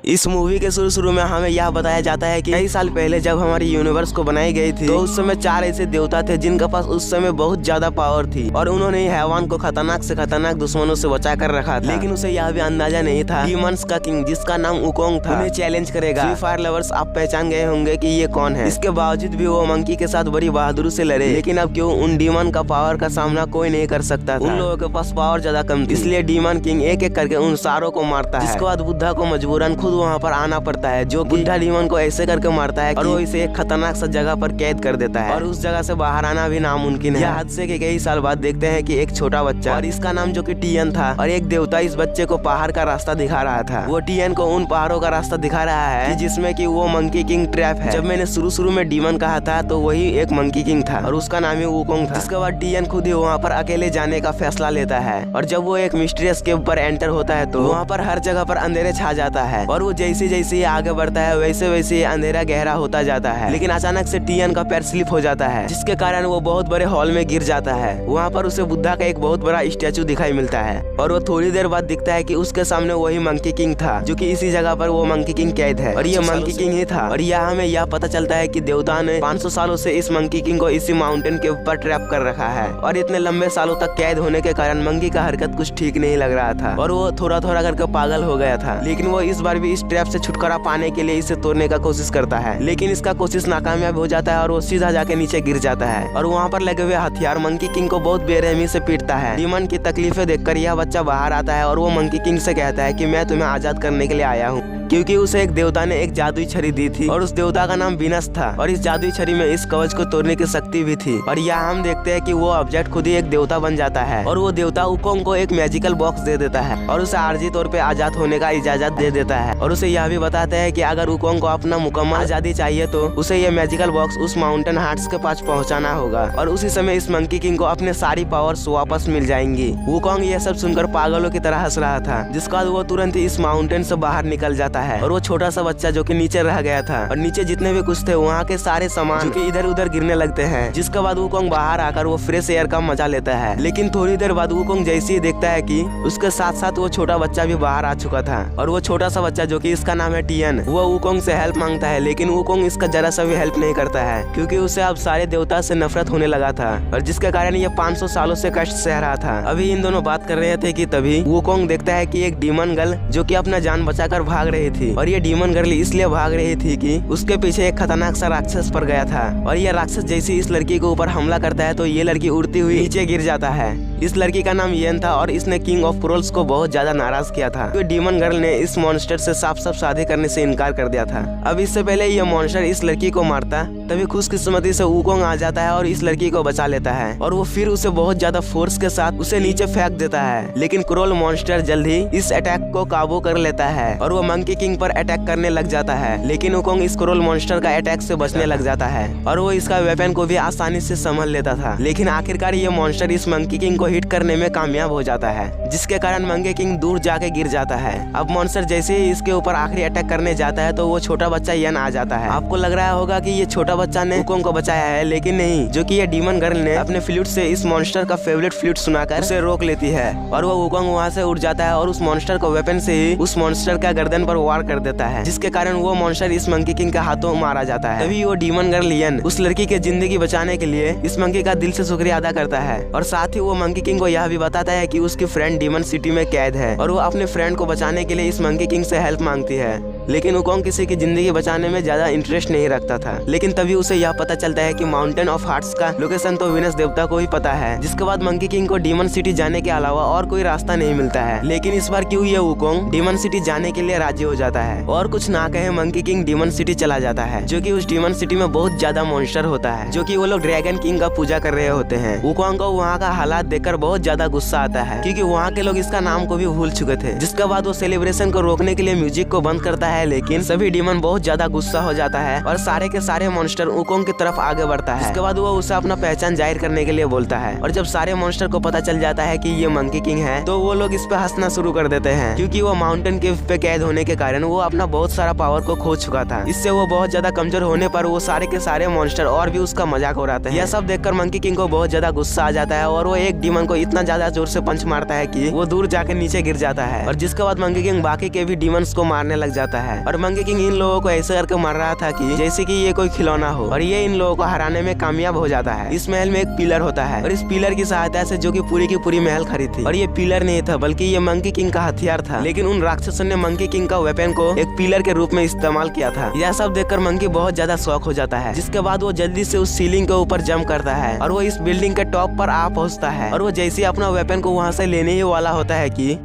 इस मूवी के शुरू में हमें यह बताया जाता है कि कई साल पहले जब हमारी यूनिवर्स को बनाई गई थी तो उस समय 4 ऐसे देवता थे जिनके पास उस समय बहुत ज्यादा पावर थी और उन्होंने हैवान को खतरनाक से खतरनाक दुश्मनों से बचा कर रखा था। लेकिन उसे यह भी अंदाजा नहीं था डीमंस का किंग जिसका नाम वुकोंग था उन्हें चैलेंज करेगा। फ्री फायर लवर्स आप पहचान गए होंगे कि ये कौन है। इसके बावजूद भी वो मंकी के साथ बड़ी बहादुरी से लड़े, लेकिन अब क्यों उन डीमन का पावर का सामना कोई नहीं कर सकता था। उन लोगों के पास पावर ज्यादा कम थी, इसलिए डीमन किंग एक एक करके उन सारों को मारता है। इसके बाद बुद्धा को मजबूरन खुद वहाँ पर आना पड़ता है, जो बुद्धा डीमन को ऐसे करके मारता है और वो इसे एक खतरनाक सा जगह पर कैद कर देता है और उस जगह से बाहर आना भी नामुमकिन है। हादसे के कई साल बाद देखते हैं कि एक छोटा बच्चा और इसका नाम जो कि टीएन था और एक देवता इस बच्चे को पहाड़ का रास्ता दिखा रहा था। वो टीएन को उन पहाड़ों का रास्ता दिखा रहा है जिसमें कि वो मंकी किंग ट्रैप है। जब मैंने शुरू में डीमन कहा था तो वही एक मंकी किंग था और उसका नाम ही वुकोंग था। इसके बाद टीएन खुद ही वहाँ पर अकेले जाने का फैसला लेता है और जब वो एक मिस्टीरियस केव पर एंटर होता है तो वहाँ पर हर जगह पर अंधेरे छा जाता है और वो जैसे जैसे आगे बढ़ता है वैसे वैसे अंधेरा गहरा होता जाता है। लेकिन अचानक से टीएन का पैर स्लिप हो जाता है जिसके कारण वो बहुत बड़े हॉल में गिर जाता है। वहाँ पर उसे बुद्धा का एक बहुत बड़ा स्टैचू दिखाई मिलता है और वो थोड़ी देर बाद दिखता है कि उसके सामने वही मंकी किंग था जो कि इसी जगह पर वो मंकी किंग कैद है और ये मंकी किंग ही था। और यह हमें यह पता चलता है कि देवता ने 500 सालों से इस मंकी किंग को इसी माउंटेन के ऊपर ट्रैप कर रखा है और इतने लंबे सालों तक कैद होने के कारण मंकी का हरकत कुछ ठीक नहीं लग रहा था और वो थोड़ा थोड़ा करके पागल हो गया था। लेकिन वो इस बार भी इस ट्रैप से छुटकारा पाने के लिए इसे तोड़ने का कोशिश करता है, लेकिन इसका कोशिश नाकामयाब हो जाता है और वो सीधा जाके नीचे गिर जाता है और वहाँ पर लगे हुए हथियार मंकी किंग को बहुत बेरहमी से पीटता है। डीमन की तकलीफें देखकर यह बच्चा बाहर आता है और वो मंकी किंग से कहता है कि मैं तुम्हें आजाद करने के लिए आया हूँ, क्योंकि उसे एक देवता ने एक जादुई छड़ी दी थी और उस देवता का नाम विनस था और इस जादुई छड़ी में इस कवच को तोड़ने की शक्ति भी थी। और यहाँ हम देखते हैं कि वो ऑब्जेक्ट खुद ही एक देवता बन जाता है और वो देवता वुकोंग को एक मैजिकल बॉक्स दे देता है और उसे आर्जी तौर पे आजाद होने का इजाजत दे देता है और उसे यह भी बताते हैं कि अगर वुकोंग को अपना मुकम्मल आजादी चाहिए तो उसे ये मैजिकल बॉक्स उस माउंटेन हार्ट्स के पास पहुँचाना होगा और उसी समय इस मंकी किंग को अपने सारी पावर्स वापस मिल जाएंगी। वुकोंग ये सब सुनकर पागलों की तरह हंस रहा था, जिसके बाद वो तुरंत ही इस माउंटेन से बाहर निकल जाता है और वो छोटा सा बच्चा जो कि नीचे रह गया था और नीचे जितने भी कुछ थे वहाँ के सारे सामान जो कि इधर उधर गिरने लगते हैं। जिसके बाद वुकोंग बाहर आकर वो फ्रेश एयर का मजा लेता है। लेकिन थोड़ी देर बाद वुकोंग जैसे ही देखता है कि उसके साथ साथ वो छोटा बच्चा भी बाहर आ चुका था और वो छोटा सा बच्चा जो कि इसका नाम है टीएन, वो वुकोंग से हेल्प मांगता है, लेकिन वुकोंग इसका जरा सा भी हेल्प नहीं करता है क्योंकि उसे अब सारे देवता से नफरत होने लगा था और जिसके कारण ये 500 सालों से कष्ट सह रहा था। अभी इन दोनों बात कर रहे थे कि तभी वुकोंग देखता है कि एक डीमन गर्ल जो कि अपना जान बचाकर भाग रही थी और ये डीमन गर्ल इसलिए भाग रही थी कि उसके पीछे एक खतरनाक सा राक्षस पड़ गया था और ये राक्षस जैसे इस लड़की के ऊपर हमला करता है तो ये लड़की उड़ती हुई नीचे गिर जाता है। इस लड़की का नाम येन था और इसने किंग ऑफ क्रोल्स को बहुत ज्यादा नाराज किया था। तो डीमन गर्ल ने इस मॉन्स्टर से साफ साफ शादी करने से इनकार कर दिया था। अब इससे पहले ये मॉन्स्टर इस लड़की को मारता तभी खुशकिस्मती से वुकोंग आ जाता है और इस लड़की को बचा लेता है और वो फिर उसे बहुत ज्यादा फोर्स के साथ उसे नीचे फेंक देता है। लेकिन क्रोल मॉन्स्टर जल्द ही इस अटैक को काबू कर लेता है और वो मंकी किंग पर अटैक करने लग जाता है। लेकिन वुकोंग इस क्रोल मॉन्स्टर का अटैक से बचने लग जाता है और वो इसका वेपन को भी आसानी से संभाल लेता था। लेकिन आखिरकार ये मॉन्स्टर इस मंकी किंग को हिट करने में कामयाब हो जाता है, जिसके कारण मंकी किंग दूर जाके गिर जाता है। अब मॉन्स्टर जैसे ही इसके ऊपर आखिरी अटैक करने जाता है तो वो छोटा बच्चा येन आ जाता है। आपको लग रहा होगा कि ये छोटा बच्चा ने वुकोंग को बचाया है, लेकिन नहीं, जो कि ये डीमन गर्ल ने अपने फ्लूट से इस मॉन्स्टर का फेवरेट फ्लूट सुनाकर उसे रोक लेती है और वो वुकोंग वहाँ से उड़ जाता है और उस मॉन्स्टर को वेपन से ही उस मॉन्स्टर का गर्दन पर वार कर देता है, जिसके कारण वो मॉन्स्टर इस मंकी किंग के हाथों मारा जाता है। तभी वो डीमन गर्ल येन उस लड़की की जिंदगी बचाने के लिए इस मंकी का दिल से शुक्रिया अदा करता है और साथ ही वो मंकी किंग को यह भी बताता है कि उसकी फ्रेंड डीमन सिटी में कैद है और वो अपने फ्रेंड को बचाने के लिए इस मंकी किंग से हेल्प मांगती है। लेकिन वुकोंग किसी की जिंदगी बचाने में ज्यादा इंटरेस्ट नहीं रखता था। लेकिन तभी उसे यह पता चलता है कि माउंटेन ऑफ हार्ट्स का लोकेशन तो विनस देवता को ही पता है। जिसके बाद मंकी किंग को डीमन सिटी जाने के अलावा और कोई रास्ता नहीं मिलता है। लेकिन इस बार क्यों ये वुकोंग डीमन सिटी जाने के लिए राजी हो जाता है और कुछ ना कहे मंकी किंग डीमन सिटी चला जाता है, जो कि उस डीमन सिटी में बहुत ज्यादा मॉन्स्टर होता है, जो कि वो लोग ड्रैगन किंग का पूजा कर रहे होते हैं। वुकोंग को वहाँ का हालात देखकर बहुत ज्यादा गुस्सा आता है क्योंकि वहाँ के लोग इसका नाम को भी भूल चुके थे। जिसके बाद वो सेलिब्रेशन को रोकने के लिए म्यूजिक को बंद करता है, लेकिन सभी डीमन बहुत ज्यादा गुस्सा हो जाता है और सारे के सारे मॉन्स्टर वुकोंग की तरफ आगे बढ़ता है। इसके बाद वो उसे अपना पहचान जाहिर करने के लिए बोलता है और जब सारे मॉन्स्टर को पता चल जाता है कि ये मंकी किंग है तो वो लोग इस पे हंसना शुरू कर देते हैं क्योंकि वो माउंटेन केव पे कैद होने के कारण वो अपना बहुत सारा पावर को खो चुका था। इससे वो बहुत ज्यादा कमजोर होने पर वो सारे के सारे मॉन्स्टर और भी उसका मजाक उड़ाते हैं। यह सब देखकर मंकी किंग को बहुत ज्यादा गुस्सा आ जाता है और वो एक डीमन को इतना ज्यादा जोर से पंच मारता है कि वो दूर जाकर नीचे गिर जाता है और जिसके बाद मंकी किंग बाकी के भी डीमंस को मारने लग जाता है और मंकी किंग इन लोगों को ऐसे करके मार रहा था कि जैसे कि ये कोई खिलौना हो, और ये इन लोगों को हराने में कामयाब हो जाता है। इस महल में एक पिलर होता है और इस पिलर की सहायता से जो कि पूरी की पूरी महल खड़ी थी, और ये पिलर नहीं था बल्कि ये मंकी किंग का हथियार था। लेकिन उन राक्षसों ने मंकी किंग का वेपन को एक पिलर के रूप में इस्तेमाल किया था। यह सब देखकर मंकी बहुत ज्यादा शौक हो जाता है, जिसके बाद वो जल्दी से उस सीलिंग के ऊपर जंप करता है और वो इस बिल्डिंग के टॉप पर आ पहुंचता है। और वो जैसे अपना वेपन को वहाँ से लेने ही वाला होता है कि